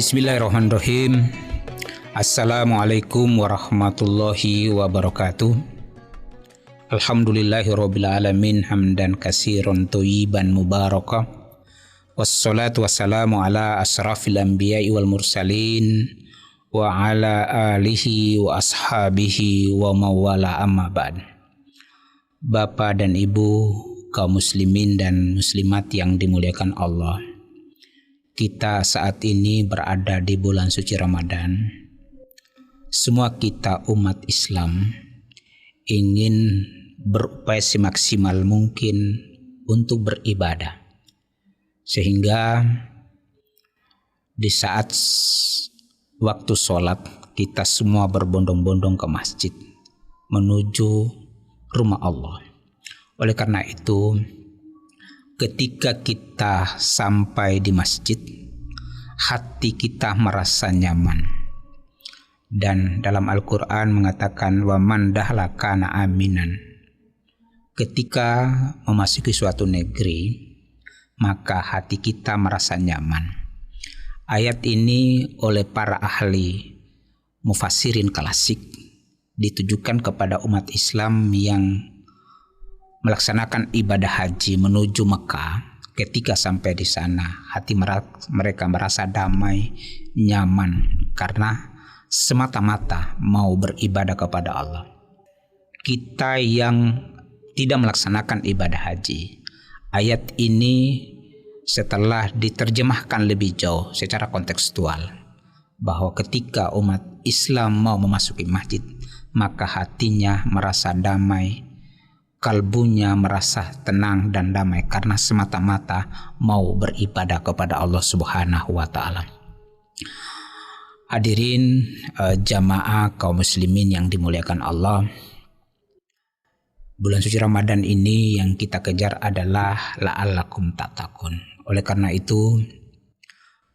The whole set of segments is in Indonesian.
Bismillahirrahmanirrahim. Assalamualaikum warahmatullahi wabarakatuh. Alhamdulillahirabbil alamin hamdan katsiran thayyiban mubarakah. Wassalatu wassalamu ala asrafil anbiya'i wal mursalin wa ala alihi wa ashabihi wa mawala amma ba'd. Bapak dan Ibu kaum muslimin dan muslimat yang dimuliakan Allah. Kita saat ini berada di bulan suci Ramadan. Semua kita umat Islam ingin berupaya semaksimal mungkin untuk beribadah. Sehingga di saat waktu sholat kita semua berbondong-bondong ke masjid menuju rumah Allah. Oleh karena itu, ketika kita sampai di masjid, hati kita merasa nyaman. Dan dalam Al-Quran mengatakan wa man dakhala kana aminan. Ketika memasuki suatu negeri, maka hati kita merasa nyaman. Ayat ini oleh para ahli mufassirin klasik ditujukan kepada umat Islam yang melaksanakan ibadah haji menuju Mekah. Ketika sampai di sana, hati mereka merasa damai, nyaman karena semata-mata mau beribadah kepada Allah. Kita yang tidak melaksanakan ibadah haji, ayat ini setelah diterjemahkan lebih jauh secara kontekstual bahwa ketika umat Islam mau memasuki masjid, maka hatinya merasa damai, kalbunya merasa tenang dan damai karena semata-mata mau beribadah kepada Allah Subhanahu wa taala. Hadirin jamaah kaum muslimin yang dimuliakan Allah. Bulan suci Ramadan ini yang kita kejar adalah la'allakum tattaqun. Oleh karena itu,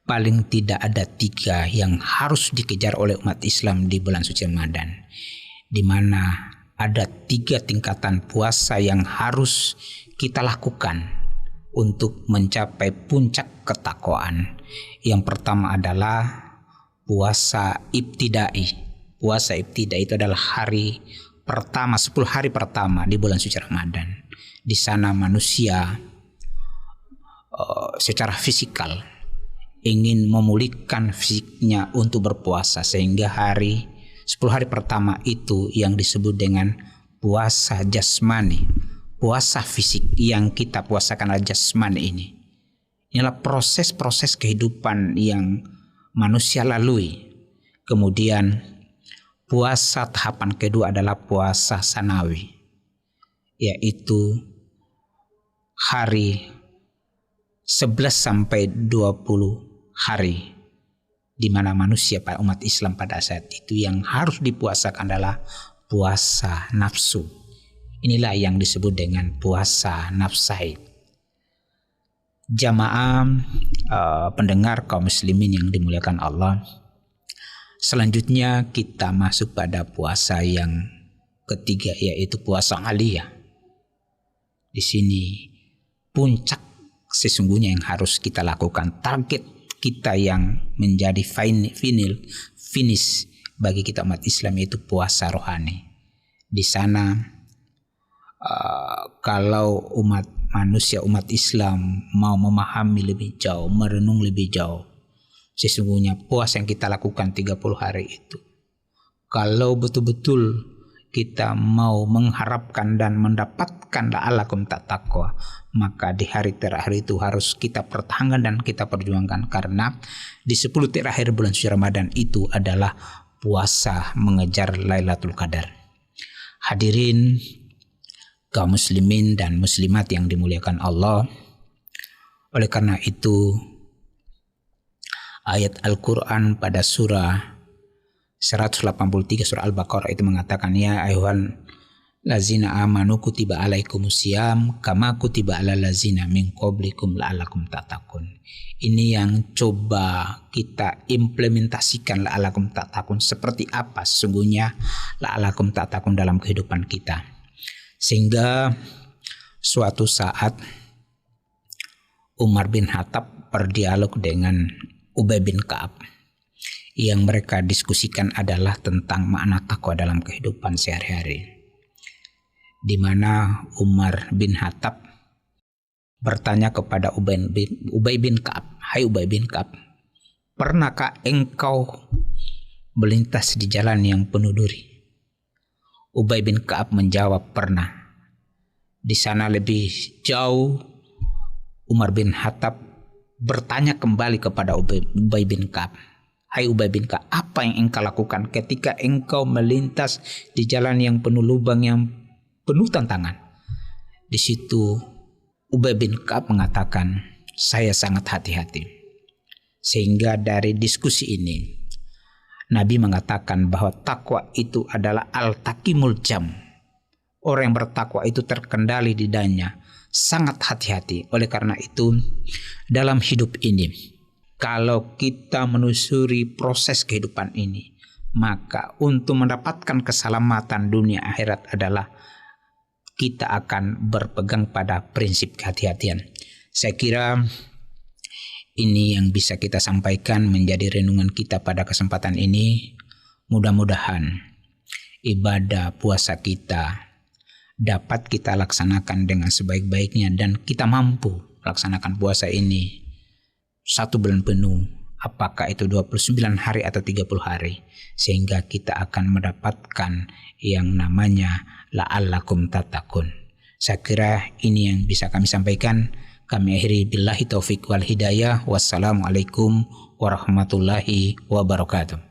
paling tidak ada 3 yang harus dikejar oleh umat Islam di bulan suci Ramadan, di mana ada 3 tingkatan puasa yang harus kita lakukan untuk mencapai puncak ketakwaan. Yang pertama adalah puasa ibtidai. Puasa ibtidai itu adalah hari pertama, 10 hari pertama di bulan suci Ramadan. Di sana manusia secara fisikal ingin memulihkan fisiknya untuk berpuasa, sehingga 10 hari pertama itu yang disebut dengan puasa jasmani, puasa fisik yang kita puasakan adalah jasmani ini. Inilah proses-proses kehidupan yang manusia lalui. Kemudian puasa tahapan kedua adalah puasa sanawi, yaitu hari 11 sampai 20 hari, di mana manusia pada umat Islam pada saat itu yang harus dipuasakan adalah puasa nafsu. Inilah yang disebut dengan puasa nafsai. Jamaah pendengar kaum muslimin yang dimuliakan Allah, selanjutnya kita masuk pada puasa yang ketiga, yaitu puasa aliyah. Di sini puncak sesungguhnya yang harus kita lakukan, target kita yang menjadi finish bagi kita umat Islam, yaitu puasa rohani. Di sana kalau umat Islam mau memahami lebih jauh, merenung lebih jauh, sesungguhnya puasa yang kita lakukan 30 hari itu, kalau betul-betul kita mau mengharapkan dan mendapatkan la'allakum tattaqwa, maka di hari terakhir itu harus kita pertahankan dan kita perjuangkan, karena di 10 terakhir bulan suci Ramadan itu adalah puasa mengejar Lailatul Qadar. Hadirin kaum muslimin dan muslimat yang dimuliakan Allah, oleh karena itu ayat Al-Quran pada surah 183 surah Al-Baqarah itu mengatakan, ya ayuhan lazina amanu kutiba alaikumusiyam kama kutiba alal lazina min qablikum la'allakum tattaqun. Ini yang coba kita implementasikan la'allakum tattaqun, seperti apa sesungguhnya la'allakum tattaqun dalam kehidupan kita, sehingga suatu saat Umar bin Khattab berdialog dengan Ubay bin Ka'ab. Yang mereka diskusikan adalah tentang makna takwa dalam kehidupan sehari-hari. Di mana Umar bin Khattab bertanya kepada Ubay bin Ka'ab, "Hai Ubay bin Ka'ab, pernahkah engkau melintas di jalan yang penuh duri?" Ubay bin Ka'ab menjawab, "Pernah." Di sana lebih jauh, Umar bin Khattab bertanya kembali kepada Ubay bin Ka'ab, "Hai Ubay bin Ka'ab, apa yang engkau lakukan ketika engkau melintas di jalan yang penuh lubang, yang penuh tantangan?" Di situ Ubay bin Ka'ab mengatakan, "Saya sangat hati-hati." Sehingga dari diskusi ini Nabi mengatakan bahwa takwa itu adalah al-takimul jam. Orang yang bertakwa itu terkendali di dirinya, sangat hati-hati. Oleh karena itu, dalam hidup ini, kalau kita menelusuri proses kehidupan ini, maka untuk mendapatkan keselamatan dunia akhirat adalah kita akan berpegang pada prinsip kehati-hatian. Saya kira ini yang bisa kita sampaikan menjadi renungan kita pada kesempatan ini. Mudah-mudahan ibadah puasa kita dapat kita laksanakan dengan sebaik-baiknya dan kita mampu laksanakan puasa ini 1 bulan penuh, apakah itu 29 hari atau 30 hari, sehingga kita akan mendapatkan yang namanya la'allakum tattaqun. Saya kira ini yang bisa kami sampaikan. Kami akhiri billahi taufik wal hidayah. Wassalamualaikum warahmatullahi wabarakatuh.